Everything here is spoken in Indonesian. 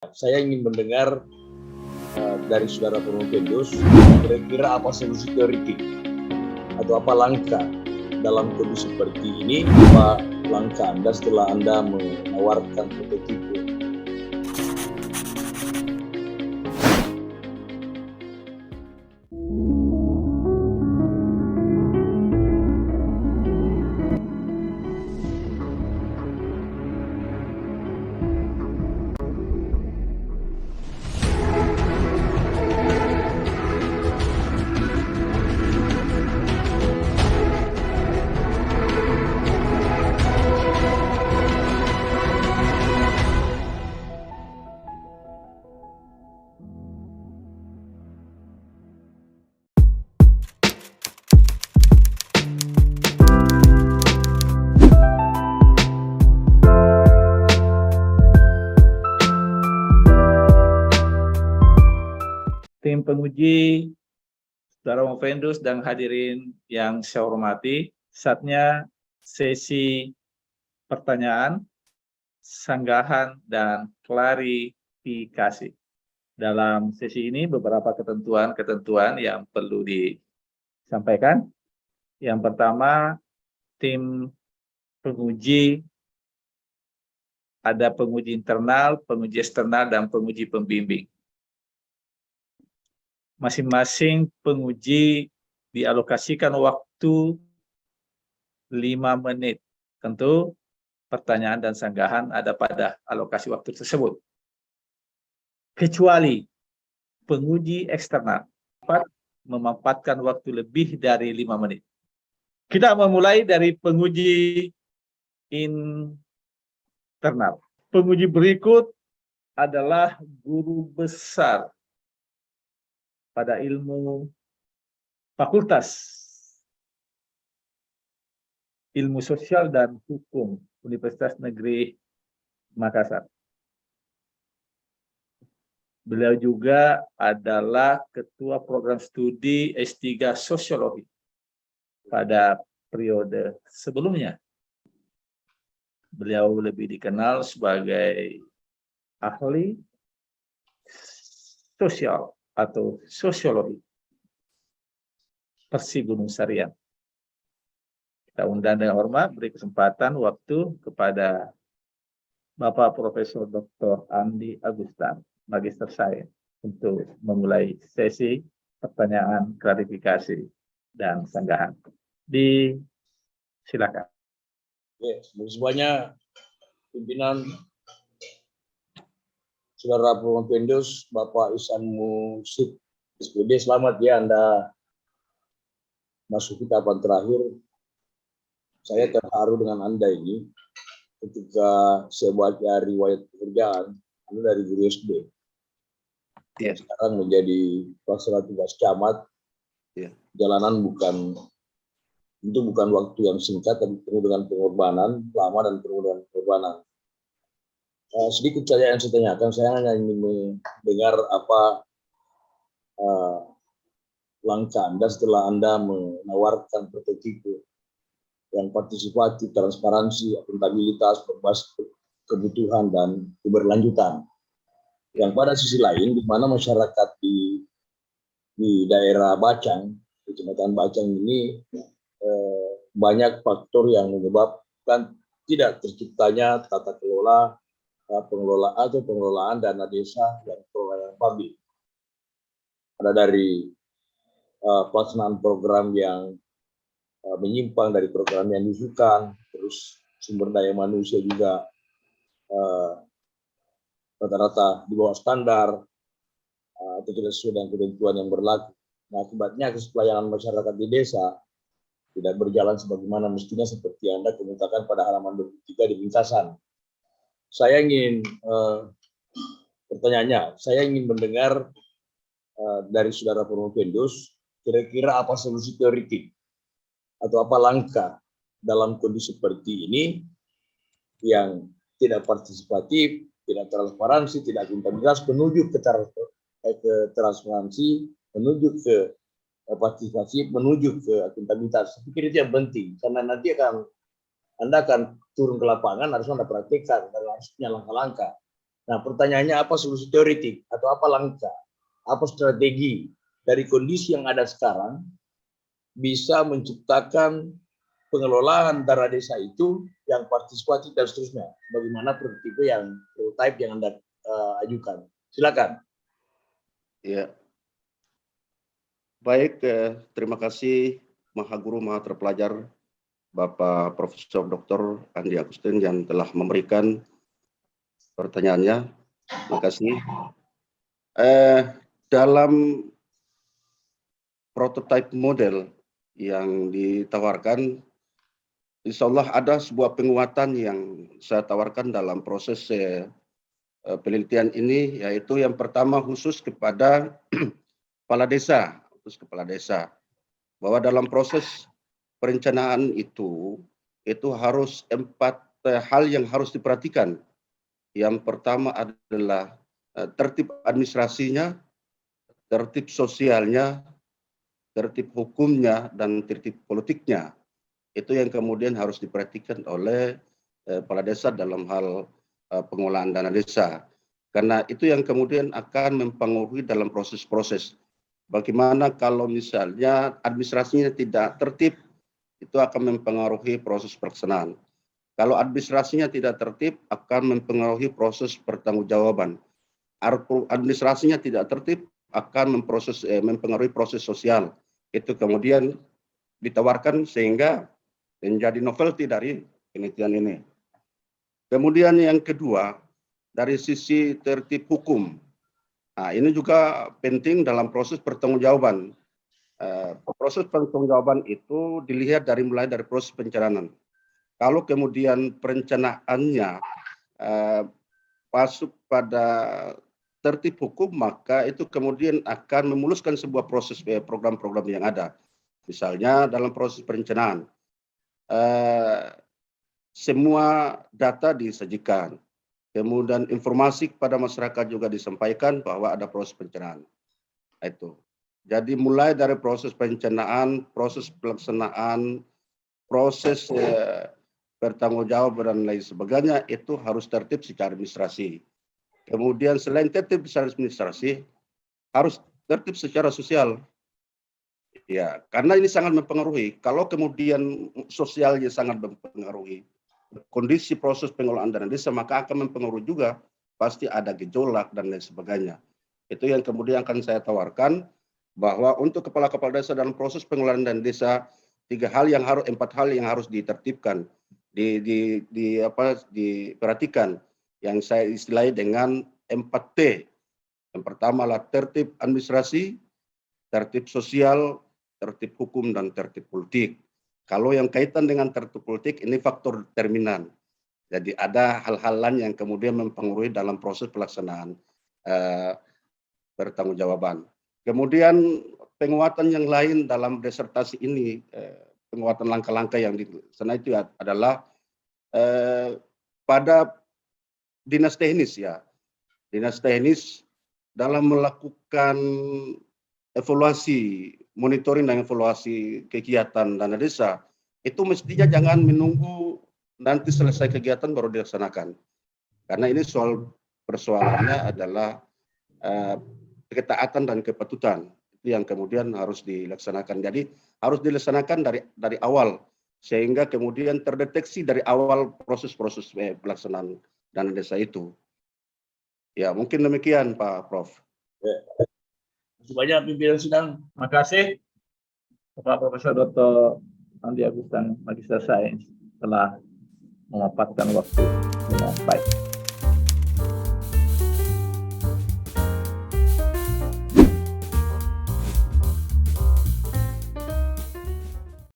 Saya ingin mendengar dari saudara Prometheus, kira-kira apa solusi teoretik atau apa langkah dalam kondisi seperti ini, apa langkah Anda setelah Anda menawarkan prototipe. Tim penguji, saudara Prometheus dan hadirin yang saya hormati, saatnya sesi pertanyaan, sanggahan, dan klarifikasi. Dalam sesi ini beberapa ketentuan yang perlu disampaikan. Yang pertama, tim penguji, ada penguji internal, penguji eksternal, dan penguji pembimbing. Masing-masing penguji dialokasikan waktu 5 menit. Tentu pertanyaan dan sanggahan ada pada alokasi waktu tersebut. Kecuali penguji eksternal dapat memanfaatkan waktu lebih dari 5 menit. Kita memulai dari penguji internal. Penguji berikut adalah guru besar pada ilmu Fakultas Ilmu Sosial dan Hukum Universitas Negeri Makassar. Beliau juga adalah Ketua Program Studi S3 Sosiologi pada periode sebelumnya. Beliau lebih dikenal sebagai ahli sosial atau sosiologi Persi Gunung Sarian. Kita undang dengan hormat, beri kesempatan waktu kepada Bapak Profesor Dr. Andi Agustan, Magister Sains, untuk memulai sesi pertanyaan, klarifikasi, dan sanggahan. Silakan. Semuanya pimpinan saudara Prometheus, Bapak Ihsan Musyid, SPD, selamat ya Anda masuk ke tahapan terakhir. Saya terharu dengan Anda ini. Ketika saya baca riwayat pekerjaan, Anda dari guru SD. Sekarang menjadi pelaksana tugas camat. Jalanan tentu bukan waktu yang singkat, tapi penuh dengan pengorbanan, lama dan penuh dengan pengorbanan. Sedikit saja yang saya tanyakan, saya hanya ingin mendengar apa langkah Anda setelah Anda menawarkan prototipe yang partisipatif, transparansi, akuntabilitas, berbasis kebutuhan dan keberlanjutan. Yang pada sisi lain, di mana masyarakat di daerah Bacang, Kecamatan Bacang ini banyak faktor yang menyebabkan tidak terciptanya tata kelola pengelolaan dana desa dan pengelolaan publik. Ada dari pelaksanaan program yang menyimpang dari program yang disukan, terus sumber daya manusia juga rata-rata di bawah standar atau tidak sesuai dengan ketentuan yang berlaku. Nah, akibatnya akses pelayanan masyarakat di desa tidak berjalan sebagaimana mestinya, seperti Anda kemukakan pada halaman 23 di Bintasan. Saya ingin pertanyaannya, saya ingin mendengar dari saudara Prometheus, kira-kira apa solusi teoretik atau apa langkah dalam kondisi seperti ini yang tidak partisipatif, tidak transparansi, tidak akuntabilitas, menuju ke transparansi, menuju ke partisipasi, menuju ke akuntabilitas. Saya pikir itu yang penting, karena nanti Anda akan turun ke lapangan, harus Anda praktekkan dan harus punya langkah-langkah. Nah, pertanyaannya apa solusi teoretik atau apa langkah, apa strategi dari kondisi yang ada sekarang bisa menciptakan pengelolaan dana desa itu yang partisipatif dan seterusnya. Bagaimana prototipe yang prototype yang Anda ajukan. Silakan. Ya, baik. Terima kasih Maha Guru Maha Terpelajar Bapak Profesor Dr. Andi Agustin yang telah memberikan pertanyaannya. Terima kasih. Dalam prototype model yang ditawarkan, insya Allah ada sebuah penguatan yang saya tawarkan dalam proses penelitian ini, yaitu yang pertama khusus kepada kepala desa, bahwa dalam proses perencanaan itu harus 4 hal yang harus diperhatikan. Yang pertama adalah tertib administrasinya, tertib sosialnya, tertib hukumnya, dan tertib politiknya. Itu yang kemudian harus diperhatikan oleh kepala desa dalam hal pengelolaan dana desa. Karena itu yang kemudian akan mempengaruhi dalam proses-proses. Bagaimana kalau misalnya administrasinya tidak tertib, itu akan mempengaruhi proses pelaksanaan. Kalau administrasinya tidak tertib, akan mempengaruhi proses pertanggungjawaban. Administrasinya tidak tertib, akan mempengaruhi proses sosial. Itu kemudian ditawarkan sehingga menjadi novelty dari penelitian ini. Kemudian yang kedua, dari sisi tertib hukum. Nah, ini juga penting dalam proses pertanggungjawaban. Proses pertanggungjawaban itu dilihat mulai dari proses perencanaan. Kalau kemudian perencanaannya masuk pada tertib hukum, maka itu kemudian akan memuluskan sebuah proses program-program yang ada. Misalnya dalam proses perencanaan, semua data disajikan. Kemudian informasi kepada masyarakat juga disampaikan bahwa ada proses perencanaan. Itu. Jadi mulai dari proses perencanaan, proses pelaksanaan, proses pertanggungjawaban dan lain sebagainya itu harus tertib secara administrasi. Kemudian selain tertib secara administrasi, harus tertib secara sosial. Ya, karena ini sangat mempengaruhi. Kalau kemudian sosialnya sangat mempengaruhi kondisi proses pengelolaan dana desa, maka akan mempengaruhi juga, pasti ada gejolak dan lain sebagainya. Itu yang kemudian akan saya tawarkan, bahwa untuk kepala-kepala desa dalam proses pengelolaan dana desa, 4 hal yang harus ditertibkan, diperhatikan, yang saya istilahi dengan 4T. Yang pertama adalah tertib administrasi, tertib sosial, tertib hukum, dan tertib politik. Kalau yang kaitan dengan tertib politik, ini faktor determinan. Jadi ada hal-hal lain yang kemudian mempengaruhi dalam proses pelaksanaan pertanggungjawaban. Kemudian penguatan yang lain dalam disertasi ini, penguatan langkah-langkah yang di sana itu adalah pada dinas teknis ya. Dinas teknis dalam melakukan evaluasi, monitoring dan evaluasi kegiatan dana desa, itu mestinya jangan menunggu nanti selesai kegiatan baru dilaksanakan. Karena ini persoalannya adalah ketaatan dan kepatutan. Itu yang kemudian harus dilaksanakan. Jadi harus dilaksanakan dari awal, sehingga kemudian terdeteksi dari awal proses-proses pelaksanaan dana desa itu. Ya, mungkin demikian Pak Prof. Banyak pimpinan sidang. Terima kasih Bapak Profesor Dr. Andi Agustin, Magister Sains, telah memaparkan waktu dengan baik.